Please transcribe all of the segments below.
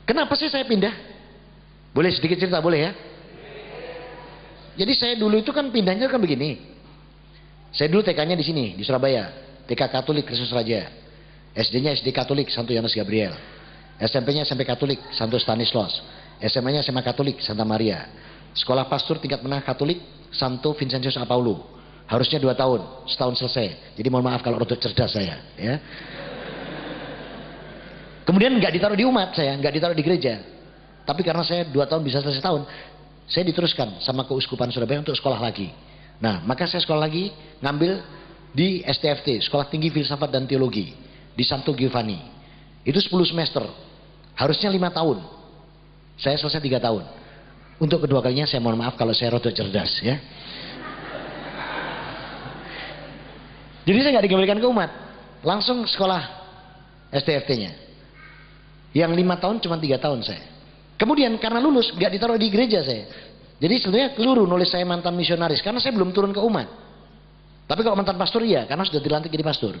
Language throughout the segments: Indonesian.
Kenapa sih saya pindah? Boleh sedikit cerita, boleh ya? Jadi saya dulu itu kan pindahnya kan begini. Saya dulu TK-nya di sini, di Surabaya. TK Katolik Kristus Raja. SD-nya SD Katolik Santo Yohanes Gabriel. SMP-nya SMP Katolik Santo Stanislaus. SMA-nya SMA Katolik Santa Maria. Sekolah pastor tingkat menengah Katolik Santo Vincentius Apaulo. Harusnya 2 tahun, setahun selesai. Jadi mohon maaf kalau rotok cerdas saya, ya. Kemudian nggak ditaruh di umat saya, nggak ditaruh di gereja. Tapi karena saya 2 tahun bisa selesai tahun, saya diteruskan sama Keuskupan Surabaya untuk sekolah lagi. Nah, maka saya sekolah lagi, ngambil di STFT, Sekolah Tinggi Filsafat dan Teologi, di Santo Giovanni. Itu 10 semester, harusnya 5 tahun. Saya selesai 3 tahun. Untuk kedua kalinya saya mohon maaf kalau saya rotok cerdas, ya. Jadi saya nggak dikembalikan ke umat, langsung sekolah STFT-nya. Yang 5 tahun cuma 3 tahun saya. Kemudian karena lulus nggak ditaruh di gereja saya. Jadi sebenarnya keliru nulis saya mantan misionaris karena saya belum turun ke umat. Tapi kalau mantan pastor iya, karena sudah dilantik jadi pastor.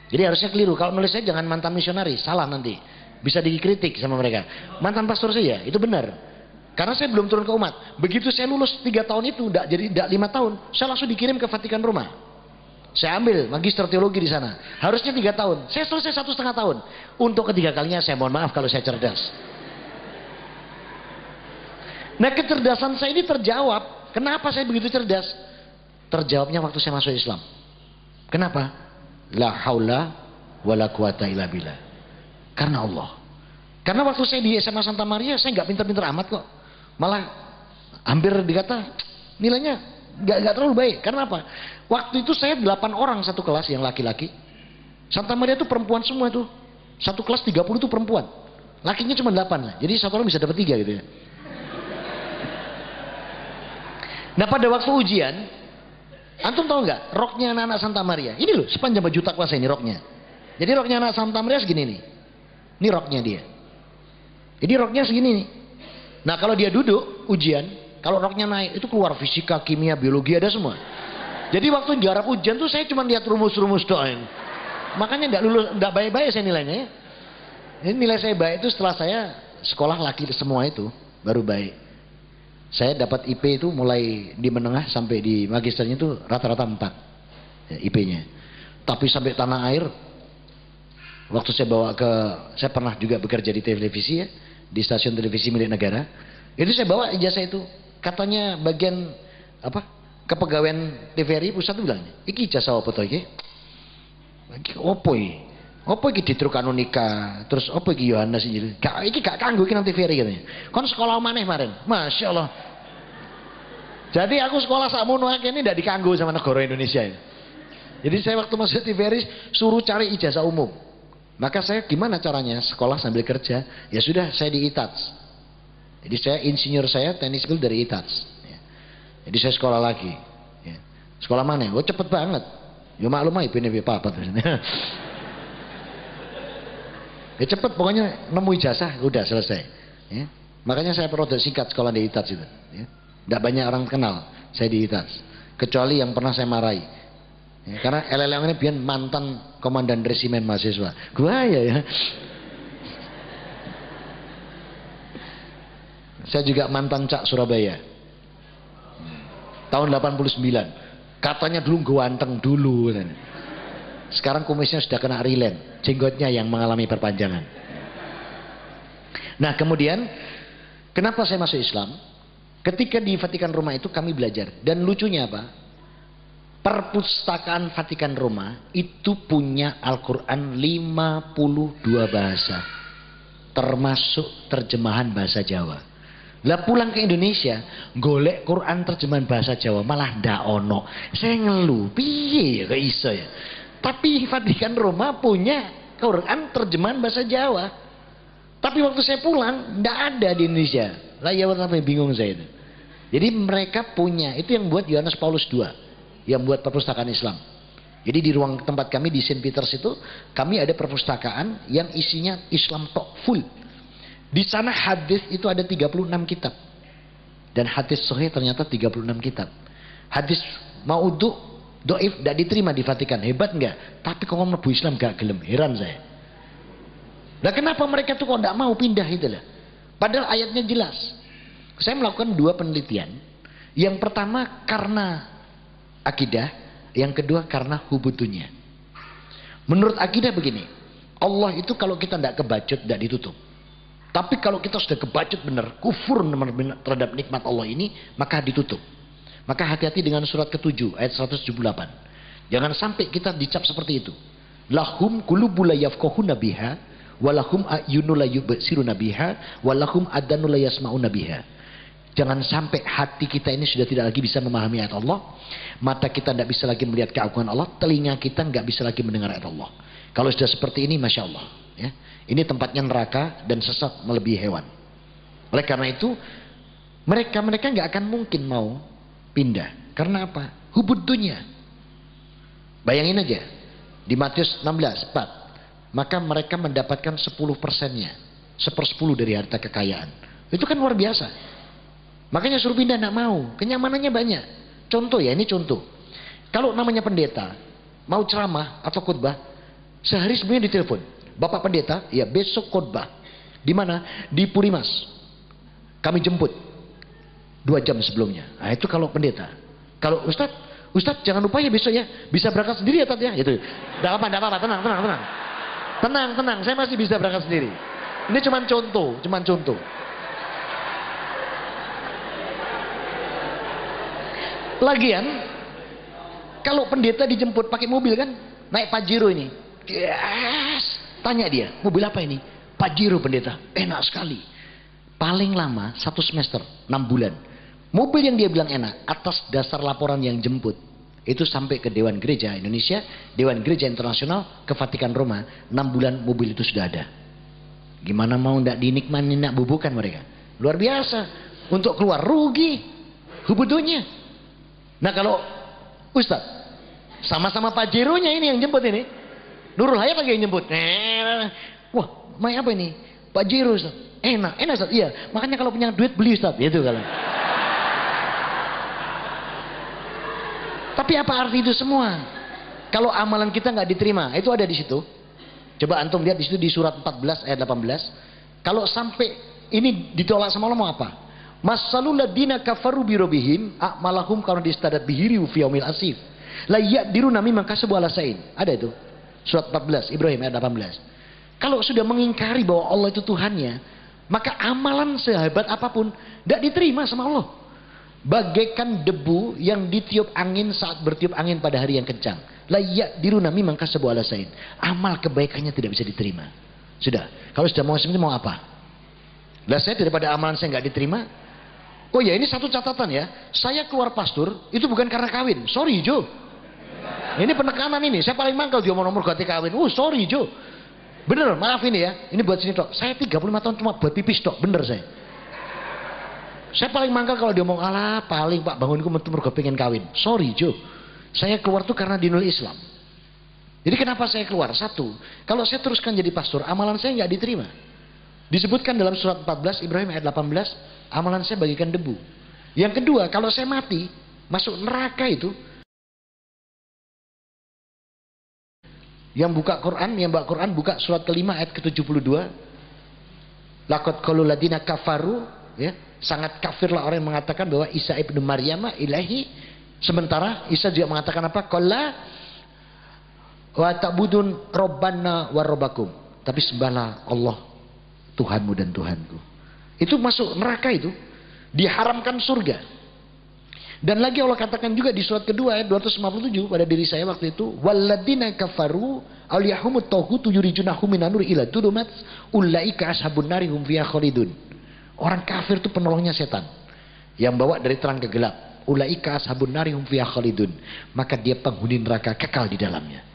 Jadi harusnya keliru. Kalau nulis saya jangan mantan misionaris, salah nanti. Bisa dikritik sama mereka. Mantan pastor saya, itu benar. Karena saya belum turun ke umat. Begitu saya lulus 3 tahun itu, tidak 5 tahun, saya langsung dikirim ke Vatikan Roma. Saya ambil magister teologi di sana. Harusnya 3 tahun. Saya selesai 1,5 tahun. Untuk ketiga kalinya saya mohon maaf kalau saya cerdas. Nah, kecerdasan saya ini terjawab. Kenapa saya begitu cerdas? Terjawabnya waktu saya masuk Islam. Kenapa? La haula wala quwata illa billah. Karena Allah. Karena waktu saya di SMA Santa Maria, saya nggak pintar-pintar amat kok. Malah hampir dikata nilainya nggak terlalu baik. Karena apa? Waktu itu saya 8 orang satu kelas yang laki-laki. Santa Maria itu perempuan semua itu. Satu kelas 30 itu perempuan. Lakinya cuma 8 lah. Jadi satu orang bisa dapat 3 gitu ya. Nah, pada waktu ujian, antum tahu nggak roknya anak-anak Santa Maria? Ini loh, sepanjang baju takwa saya ini roknya. Jadi roknya anak Santa Maria segini nih. Ini roknya dia. Jadi roknya segini nih. Nah, kalau dia duduk ujian, kalau roknya naik itu keluar fisika, kimia, biologi ada semua. Jadi waktu garap ujian tuh saya cuma lihat rumus-rumus doang. Makanya nggak lulus, nggak baik-baik saya nilainya. Ya. Ini nilai saya baik itu setelah saya sekolah laki semua itu baru baik. Saya dapat IP itu mulai di menengah sampai di magisternya itu rata-rata 4 ya, IP-nya. Tapi sampai tanah air, waktu saya bawa ke, saya pernah juga bekerja di televisi ya, di stasiun televisi milik negara. Itu saya bawa ijazah itu. Katanya bagian apa? Kepegawaian TVRI pusat itu bilang, iki ijazah apa to iki? Iki opo iki? Opo iki Ditruk Kanonika, terus opo iki Yohanes Injil? Iki gak kanggo iki nang TVRI katanya. Kon sekolah maneh kemarin. Masya Allah. Jadi aku sekolah sakmono akeh ini ndak dikanggo sama negara Indonesia ini. Jadi saya waktu masuk TVRI suruh cari ijazah umum. Maka saya gimana caranya sekolah sambil kerja? Ya sudah, saya di ITATS. Jadi saya insinyur saya teknik sipil dari ITATS. Ya. Jadi saya sekolah lagi. Ya. Sekolah mana? Oh cepet banget. Ya maklum aja ini apa ya cepet pokoknya nemu ijazah udah selesai. Ya. Makanya saya perlu singkat sekolah di ITATS itu. Ya. Tidak banyak orang kenal saya di ITATS. Kecuali yang pernah saya marahi. Ya, karena LLM ini biar mantan komandan resimen mahasiswa. Gua ya. Saya juga mantan Cak Surabaya. Tahun 89. Katanya dulu ganteng dulu. Sekarang kumisnya sudah kena rilen. Jenggotnya yang mengalami perpanjangan. Nah, kemudian kenapa saya masuk Islam? Ketika di Vatikan Roma itu kami belajar. Dan lucunya apa? Perpustakaan Vatikan Roma itu punya Al-Quran 52 bahasa. Termasuk terjemahan bahasa Jawa. Lah pulang ke Indonesia, golek Quran terjemahan bahasa Jawa malah ndak ono. Saya ngeluh, piye ya kok iso ya. Tapi Vatikan Roma punya Quran terjemahan bahasa Jawa. Tapi waktu saya pulang ndak ada di Indonesia. Lah ya sampai bingung saya itu. Jadi mereka punya, itu yang buat Yohanes Paulus II. Yang buat perpustakaan Islam. Jadi di ruang tempat kami di Saint Peters itu kami ada perpustakaan yang isinya Islam tok full. Di sana hadis itu ada 36 kitab. Dan hadis sahih ternyata 36 kitab. Hadis maudhu, doif tidak diterima di Vatikan. Hebat enggak? Tapi kalau mlebu Islam gak gelem. Heran saya. Nah kenapa mereka tuh kok tidak mau pindah itu lah? Padahal ayatnya jelas. Saya melakukan 2 penelitian. Yang pertama karena akidah, yang kedua karena hubutunya. Menurut akidah begini, Allah itu kalau kita tidak kebacut, tidak ditutup. Tapi kalau kita sudah kebacut benar, kufur terhadap nikmat Allah ini, maka ditutup. Maka hati-hati dengan surat ke-7 ayat 178. Jangan sampai kita dicap seperti itu. Lahum qulubun la yafqahuna biha, walahum a'yunun la yubsiruna biha, walahum adanun la yasma'una biha. Jangan sampai hati kita ini sudah tidak lagi bisa memahami ayat Allah, mata kita tidak bisa lagi melihat keagungan Allah, telinga kita nggak bisa lagi mendengar ayat Allah. Kalau sudah seperti ini, masya Allah, ya, ini tempatnya neraka dan sesat melebihi hewan. Oleh karena itu, mereka nggak akan mungkin mau pindah. Karena apa? Hubud dunia. Bayangin aja, di Matius 16:4, maka mereka mendapatkan 10%-nya, 1/10 dari harta kekayaan. Itu kan luar biasa. Makanya suruh pindah tidak mau, kenyamanannya banyak. Contoh ya, ini contoh. Kalau namanya pendeta, mau ceramah atau khutbah, sehari sebelumnya ditelepon. Bapak pendeta, ya besok khutbah. Di mana? Di Purimas. Kami jemput 2 jam sebelumnya. Nah itu kalau pendeta. Kalau Ustadz jangan lupa ya besok ya, bisa berangkat sendiri ya Tat ya. Itu. Tidak apa, tenang. Tenang, saya masih bisa berangkat sendiri. Ini cuma contoh. Lagian, kalau pendeta dijemput pakai mobil kan, naik Pajero ini. Yes. Tanya dia, mobil apa ini? Pajero pendeta, enak sekali. Paling lama 1 semester, 6 bulan. Mobil yang dia bilang enak, atas dasar laporan yang jemput. Itu sampai ke Dewan Gereja Indonesia, Dewan Gereja Internasional, ke Vatikan Roma. 6 bulan mobil itu sudah ada. Gimana mau tidak dinikmati, tidak bubukan mereka. Luar biasa. Untuk keluar rugi. Hubudunya. Nah kalau Ustadz, sama-sama Pajeronya ini yang jemput ini. Nurul Hayat lagi yang jemput. Wah, main apa ini? Pajero Ustadz. Enak Ustadz. Iya, makanya kalau punya duit beli Ustadz. Itu kalau. Tapi apa arti itu semua? Kalau amalan kita nggak diterima, itu ada di situ. Coba antum lihat di situ di surat 14 ayat 18. Kalau sampai ini ditolak sama Allah mau apa? Masalul ladina kafaru birobihim a'malahum karena distadat bihiri fi yaumil asif. La yaqdiruna mimma kasabu ala sain. Ada itu. Surat 14 Ibrahim ayat 18. Kalau sudah mengingkari bahwa Allah itu Tuhannya, maka amalan sehebat apapun tidak diterima sama Allah. Bagaikan debu yang ditiup angin saat bertiup angin pada hari yang kencang. La yaqdiruna mimma kasabu ala sain. Amal kebaikannya tidak bisa diterima. Sudah. Kalau sudah mau seperti mau apa? Lah saya daripada amalan saya nggak diterima. Oh ya, ini satu catatan ya. Saya keluar pastur itu bukan karena kawin. Sorry Jo. Ini penekanan ini. Saya paling mangkal dia mau nomor ganti kawin. Sorry Jo. Bener, maaf ini ya. Ini buat sini tok. Saya 35 tahun cuma buat pipis tok. Bener saya. Saya paling mangkal kalau dia ngomong alah paling Pak bangunku mergo pengen kawin. Sorry Jo. Saya keluar tuh karena dinul Islam. Jadi kenapa saya keluar? Satu, kalau saya teruskan jadi pastor, amalan saya nggak diterima. Disebutkan dalam surat 14 Ibrahim ayat 18. Amalan saya bagikan debu. Yang kedua, kalau saya mati, masuk neraka itu. Yang buka Quran, buka surat kelima ayat ke-72. Laqad qalul ladina kafaru, ya, sangat kafirlah orang yang mengatakan bahwa Isa ibnu Maryam ilahi. Sementara Isa juga mengatakan apa? Qala wa ta'budun rabbana wa rabbakum. Tapi sembahlah Allah Tuhanmu dan Tuhanku. Itu masuk neraka itu. Diharamkan surga. Dan lagi Allah katakan juga di surat kedua ayat 257 pada diri saya waktu itu. Walladina kafaru awliyahumut tauhutu yurijunahum minanur ila tudumat ulaika ashabun nari hum fiha khalidun. Orang kafir itu penolongnya setan. Yang bawa dari terang ke gelap. Ulaika ashabun nari hum fiha khalidun. Maka dia penghuni neraka kekal di dalamnya.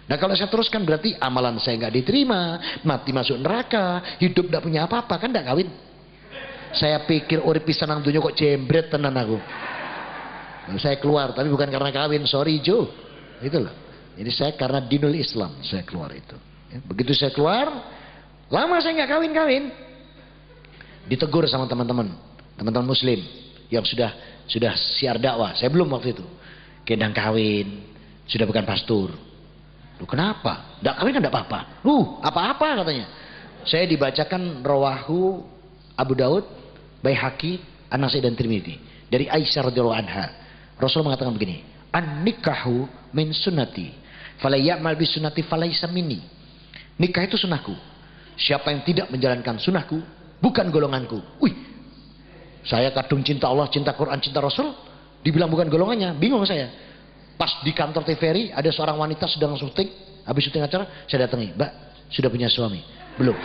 Nah kalau saya teruskan berarti amalan saya nggak diterima, mati masuk neraka, hidup nggak punya apa-apa, kan nggak kawin. Saya pikir urip pisan nang dunya kok jembret tenan aku. Nah, saya keluar tapi bukan karena kawin, sorry Jo. Itu loh. Jadi saya karena dinul Islam saya keluar itu. Ya, begitu saya keluar, lama saya nggak kawin-kawin. Ditegur sama teman-teman Muslim yang sudah siar dakwah. Saya belum waktu itu. Kendang kawin, sudah bukan pastor. Loh, kenapa? Nggak kawin kan nggak apa-apa. Apa-apa katanya. Saya dibacakan rawahu Abu Daud, Baihaqi, An-Nasai dan Tirmidzi dari Aisyah radhiyallahu anha. Rasul mengatakan begini, "An-nikahu min sunnati, fala ya'mal bi sunnati falaysa minni." Nikah itu sunnahku. Siapa yang tidak menjalankan sunnahku, bukan golonganku. Wih, saya kadung cinta Allah, cinta Quran, cinta Rasul, dibilang bukan golongannya, bingung saya. Pas di kantor TVRI ada seorang wanita sedang syuting, habis syuting acara, saya datangi, "Mbak, sudah punya suami?" "Belum."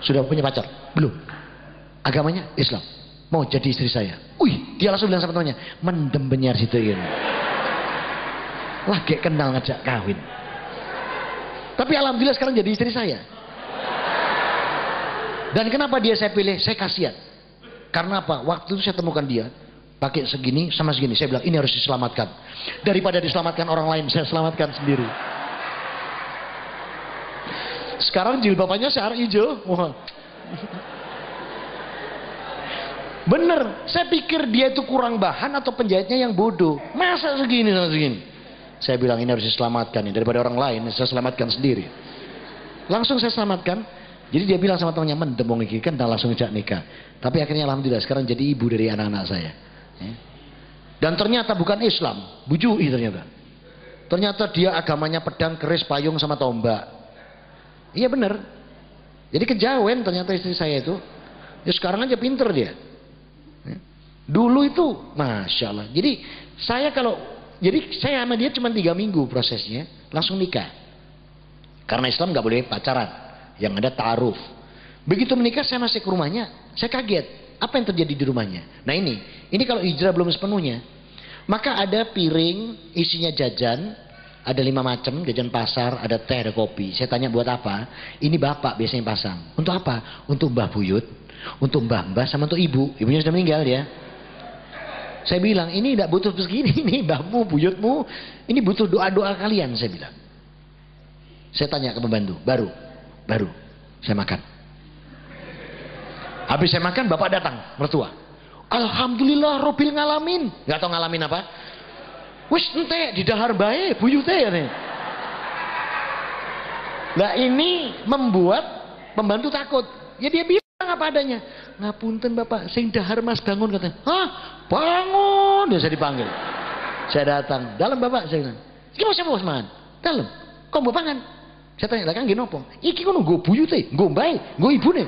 "Sudah punya pacar?" "Belum." "Agamanya Islam?" "Mau jadi istri saya." Wih, dia langsung bilang sama temannya, "Mendem benyar situ ini." Lagi kenal ngajak kawin. Tapi alhamdulillah sekarang jadi istri saya. Dan kenapa dia saya pilih? Saya kasihan. Karena apa? Waktu itu saya temukan dia pakai segini sama segini. Saya bilang ini harus diselamatkan. Daripada diselamatkan orang lain, saya selamatkan sendiri. Sekarang jilbabannya searah hijau. Wah. Bener, saya pikir dia itu kurang bahan atau penjahitnya yang bodoh. Masa segini sama segini? Saya bilang ini harus diselamatkan. Daripada orang lain, saya selamatkan sendiri. Langsung saya selamatkan. Jadi dia bilang sama temannya, "Mendemong iki kan langsung ajak nikah." Tapi akhirnya alhamdulillah sekarang jadi ibu dari anak-anak saya. Dan ternyata bukan Islam, bujui ternyata. Ternyata dia agamanya pedang, keris, payung sama tombak. Iya bener. Jadi kejawen ternyata istri saya itu. Ya sekarang aja pinter dia. Dulu itu, masya Allah. Jadi saya sama dia cuma 3 minggu prosesnya, langsung nikah. Karena Islam nggak boleh pacaran, yang ada ta'aruf. Begitu menikah saya masih ke rumahnya, saya kaget. Apa yang terjadi di rumahnya? Nah ini kalau hijrah belum sepenuhnya. Maka ada piring isinya jajan, ada 5 macam, jajan pasar, ada teh, ada kopi. Saya tanya buat apa? Ini bapak biasanya pasang. Untuk apa? Untuk Mbah Buyut, untuk Mbah sama untuk ibu. Ibunya sudah meninggal ya. Saya bilang ini tidak butuh begini, ini mbahmu, buyutmu, ini butuh doa-doa kalian, saya bilang. Saya tanya ke pembantu, baru saya makan. Habis saya makan, bapak datang, mertua. "Alhamdulillah Robbil ngalamin." Gak tau ngalamin apa? "Wis ente di dahar bae buyute ya nih." Nah ini membuat pembantu takut. Ya dia bilang apa adanya. "Ngapunten bapak, sing dahar mas bangun," katanya. "Hah? Bangun!" Ya saya dipanggil. Saya datang. "Dalam bapak," saya bilang. "Iki mau siapa mas mangan?" "Dalam." "Kok mbok pangan?" Saya tanya, "Lah kan nggih napa?" "Iki kono nggo buyute, nggo mbae, nggo ibune."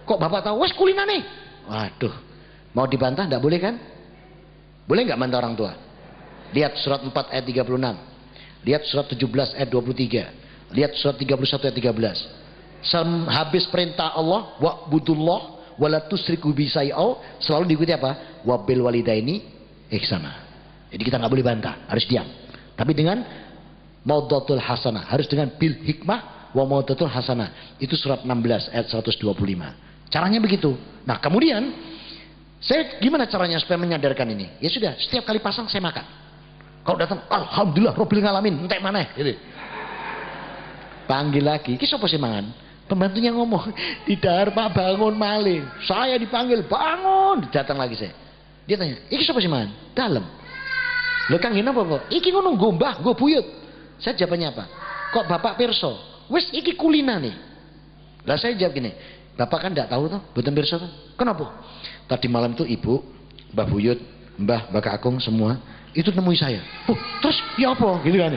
"Kok bapak tahu?" "Wes kulinane." Waduh, mau dibantah enggak boleh kan? Boleh enggak bantah orang tua? Lihat surat 4 ayat 36. Lihat surat 17 ayat 23. Lihat surat 31 ayat 13. Habis perintah Allah, wa'budullah wala tusyriku bi syai'a, selalu diikuti apa? Wabil walidaini ihsana. Jadi kita nggak boleh bantah, harus diam. Tapi dengan maudatul hasanah, harus dengan bil hikmah wa maudatul hasanah. Itu surat 16 ayat 125. Caranya begitu. Nah, kemudian saya gimana caranya supaya menyadarkan ini? Ya sudah, setiap kali pasang saya makan. Kalau datang, "Alhamdulillah Robbil ngalamin," entek maneh gitu. Panggil lagi, "Ki sapa sih mangan?" Pembantunya ngomong, "Di dahar Pak bangun malih." Saya dipanggil, "Bangun." Datang lagi saya. Dia tanya, "Iki sapa sih man?" "Dalam." "Lho Kang ngene apa kok?" "Iki ngono nggo mbah, nggo buyut." Saya jawabannya apa? "Kok bapak pirsa?" "Wis iki kulinane." Lah saya jawab gini, "Bapak kan enggak tahu toh, mboten pirsa toh." "Kenapa?" "Tadi malam tuh ibu, Mbah Buyut, Mbah Kakung semua itu nemui saya." "Oh, terus ya apa?" Gitu kan.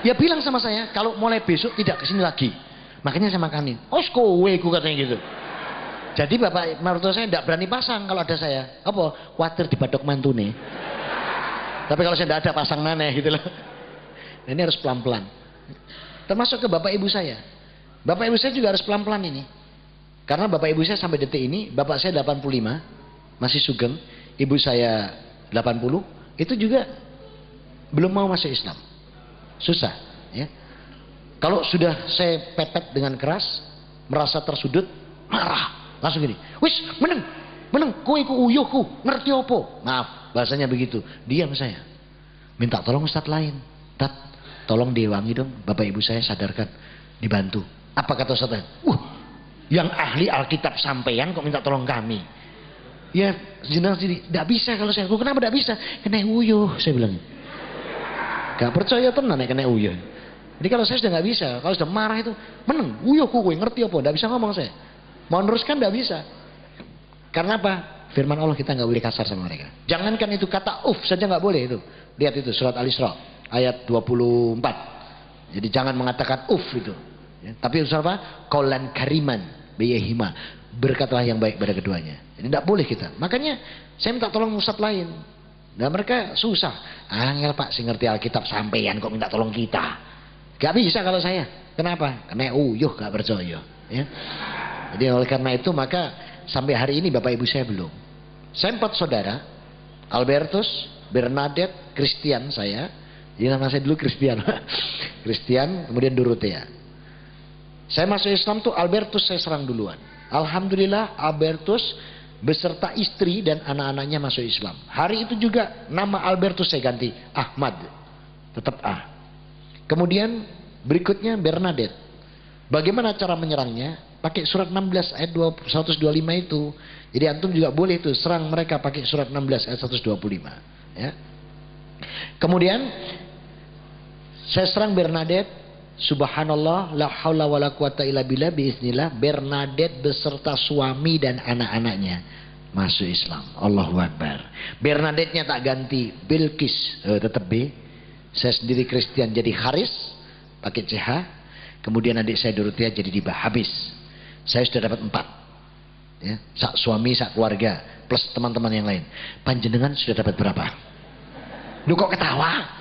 Ya bilang sama saya, "Kalau mulai besok tidak kesini lagi." Makanya saya makanin. "Oh kowe ku," katanya gitu. Jadi bapak mertua saya tidak berani pasang kalau ada saya. Apa? Khawatir dibadok mantune. Tapi kalau saya tidak ada pasang maneh gitu loh. Nah, ini harus pelan-pelan. Termasuk ke bapak ibu saya. Bapak ibu saya juga harus pelan-pelan ini. Karena bapak ibu saya sampai detik ini, bapak saya 85, masih sugeng. Ibu saya 80, itu juga belum mau masuk Islam. Susah, ya. Kalau sudah saya pepet dengan keras, merasa tersudut, marah, langsung gini, "Wis, meneng, kowe ku uyuhku, ngerti apa?" Maaf, bahasanya begitu. Diam saya. Minta tolong ustadz lain. "Tat, tolong diwangi dong, bapak ibu saya sadarkan, dibantu." Apa kata ustadz lain? Yang ahli Alkitab sampeyan kok minta tolong kami?" "Ya, jenengan sendiri, tidak bisa kalau saya." "Kenapa tidak bisa?" "Kena uyuh," saya bilang. Gak percaya tenan nek kena uyuh. Jadi kalau saya sudah nggak bisa, kalau sudah marah itu meneng, uyuh kowe ngerti apa? Nggak bisa ngomong saya. Mau neruskan nggak bisa. Karena apa? Firman Allah kita nggak boleh kasar sama mereka. Jangankan itu kata saja nggak boleh itu. Lihat itu surat Al-Isra ayat 24. Jadi jangan mengatakan itu. Ya, tapi usaha apa? Qaulan kariman biyahima. Berkatalah yang baik pada keduanya. Jadi tidak boleh kita. Makanya saya minta tolong ustaz lain. Nah mereka susah. Angel Pak sih ngerti Alkitab sampeyan kok minta tolong kita. Gak bisa kalau saya. Kenapa? Karena uyuh gak percaya. Ya. Jadi oleh karena itu maka sampai hari ini Bapak Ibu saya belum. Saya 4 saudara. Albertus, Bernadette, Christian saya. Jadi nama saya dulu Christian. Christian, kemudian Dorothea. Saya masuk Islam tuh Albertus saya serang duluan. Alhamdulillah Albertus beserta istri dan anak-anaknya masuk Islam. Hari itu juga nama Albertus saya ganti Ahmad. Tetap A. Kemudian berikutnya Bernadette. Bagaimana cara menyerangnya? Pakai surat 16 ayat 125 itu. Jadi antum juga boleh itu serang mereka pakai surat 16 ayat 125. Ya. Kemudian saya serang Bernadette. Subhanallah, la haula wala quwata illa billah, biiznillah. Bernadette beserta suami dan anak-anaknya masuk Islam. Allahu Akbar. Bernadette-nya tak ganti Bilqis, tetap B. Saya sendiri Christian jadi Haris pakai CH. Kemudian adik saya Dorothea jadi Diba. Habis. Saya sudah dapat 4. Ya, sak suami, sak keluarga plus teman-teman yang lain. Panjenengan sudah dapat berapa? Lu kok ketawa?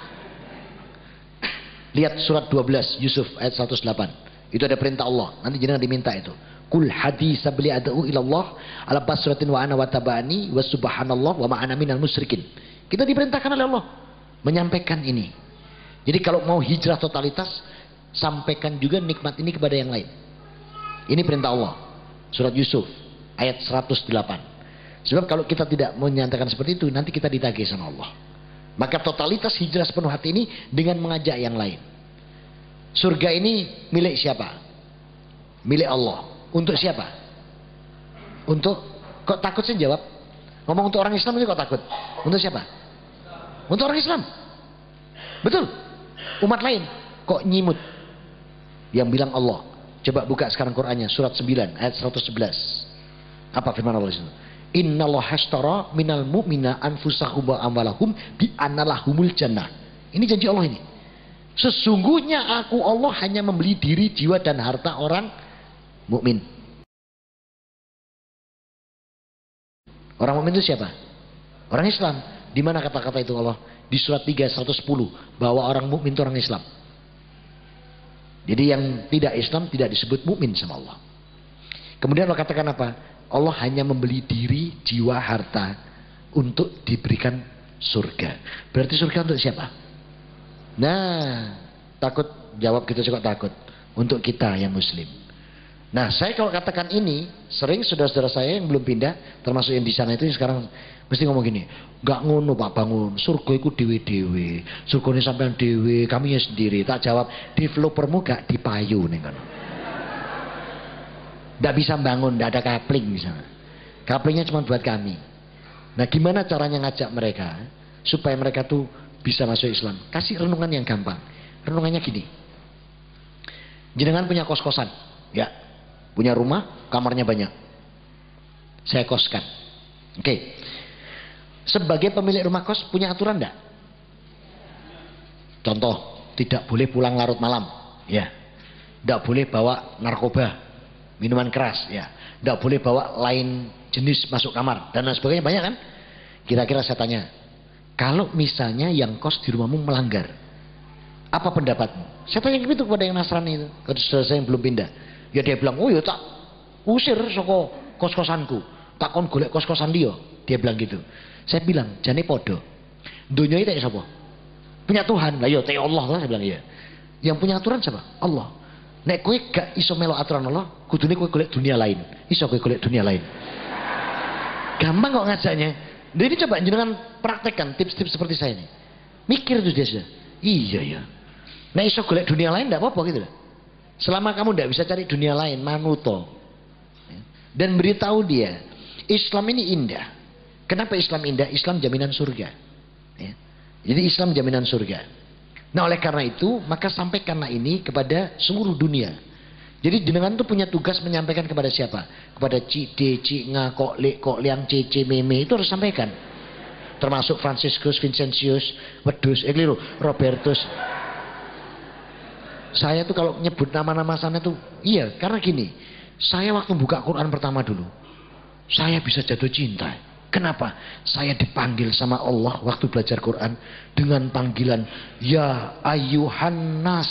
Lihat surat 12 Yusuf ayat 108. Itu ada perintah Allah. Nanti jenengan diminta itu. Kul hadisa beli ad'u ilallah ala basratin wa ana wa tabani wa subhanallah wa ma'ana minal musyrikin. Kita diperintahkan oleh Allah menyampaikan ini. Jadi kalau mau hijrah totalitas, sampaikan juga nikmat ini kepada yang lain. Ini perintah Allah. Surat Yusuf ayat 108. Sebab kalau kita tidak menyatakan seperti itu, nanti kita ditagih sama Allah. Maka totalitas hijrah sepenuh hati ini dengan mengajak yang lain. Surga ini milik siapa? Milik Allah. Untuk siapa? Untuk, kok takut sih jawab? Ngomong untuk orang Islam itu kok takut? Untuk siapa? Untuk orang Islam. Betul. Umat lain kok nyimut? Yang bilang Allah. Coba buka sekarang Qur'annya surat 9 ayat 111. Apa firman Allah itu? Innallaha hashtara minal mu'mina anfusahum wa amwalahum bi annalahumul jannah. Ini janji Allah ini. Sesungguhnya aku Allah hanya membeli diri, jiwa dan harta orang mukmin. Orang mukmin itu siapa? Orang Islam. Di mana kata-kata itu Allah? Di surat 3 110 bahwa orang mukmin itu orang Islam. Jadi yang tidak Islam tidak disebut mukmin sama Allah. Kemudian Allah katakan apa? Allah hanya membeli diri, jiwa, harta untuk diberikan surga. Berarti surga untuk siapa? Nah, takut jawab gitu kok takut. Untuk kita yang muslim. Nah, saya kalau katakan ini, sering saudara-saudara saya yang belum pindah, termasuk yang di sana itu sekarang mesti ngomong gini, gak ngono Pak Bangun, surga itu dewe-dewe, surga ini sampean dewe, kami ya sendiri. Tak jawab, developermu gak dipayu nih kan. Tidak bisa bangun, tidak ada kapling misalnya. Kaplingnya cuma buat kami. Nah gimana caranya ngajak mereka supaya mereka tuh bisa masuk Islam? Kasih renungan yang gampang. Renungannya gini. Jenengan punya kos-kosan, ya, punya rumah, kamarnya banyak. Saya koskan. Oke. Sebagai pemilik rumah kos punya aturan enggak? Contoh, tidak boleh pulang larut malam, ya. Tidak boleh bawa narkoba. Minuman keras, ya. Tidak boleh bawa lain jenis masuk kamar dan lain sebagainya, banyak kan? Kira-kira saya tanya, kalau misalnya yang kos di rumahmu melanggar, apa pendapatmu? Saya tanya gitu kepada yang Nasrani itu, ke saudara saya yang belum pindah. Ya dia bilang, oh ya tak usir soko kos-kosanku, tak kon golek kos-kosan dia. Dia bilang gitu. Saya bilang, jane podo. Dunia itu siapa? Punya Tuhan. Lah ya teh Allah lah, saya bilang iya. Yang punya aturan siapa? Allah. Nek kowe gak iso melo aturan Allah, kudune kowe golek dunia lain. Iso kowe golek dunia lain. Gampang kok ngajaknya. Jadi coba jenengan praktekkan tips-tips seperti saya ini. Mikir tuh dia sudah. Iya ya. Nek iso golek dunia lain enggak apa-apa gitu loh. Selama kamu enggak bisa cari dunia lain, manuto. Dan beritahu dia, Islam ini indah. Kenapa Islam indah? Islam jaminan surga. Ya. Jadi Islam jaminan surga. Nah oleh karena itu maka sampaikanlah ini kepada seluruh dunia. Jadi jenengan itu punya tugas menyampaikan kepada siapa? Kepada Cik D, Cik Nga, Kok Lek, Kok Liang, Cece, Meme, itu harus sampaikan. Termasuk Franciscus, Vincentius, Wedus, keliru, Robertus. Saya tuh kalau nyebut nama-nama sana tuh, iya karena gini, saya waktu buka Quran pertama dulu, saya bisa jatuh cinta. Kenapa? Saya dipanggil sama Allah waktu belajar Quran dengan panggilan Ya Ayyuhan Nas.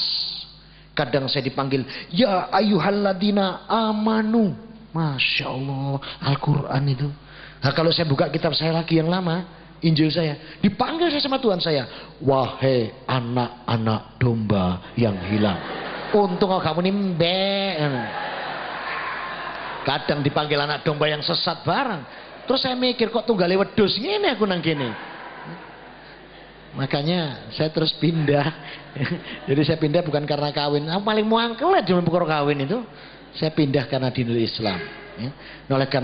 Kadang saya dipanggil Ya Ayyuhalladina Amanu. Masya Allah, Al-Quran itu. Nah kalau saya buka kitab saya lagi yang lama, Injil saya, dipanggil saya sama Tuhan saya, wahai anak-anak domba yang hilang. Untung kamu nimbe. Kadang dipanggil anak domba yang sesat barang. Terus saya mikir kok tunggale wedhus ngene aku nang kene. Makanya saya terus pindah. Jadi saya pindah bukan karena kawin. Aku paling muangkel cuma perkara kawin itu. Saya pindah karena dinul Islam. Ya. Oleh karena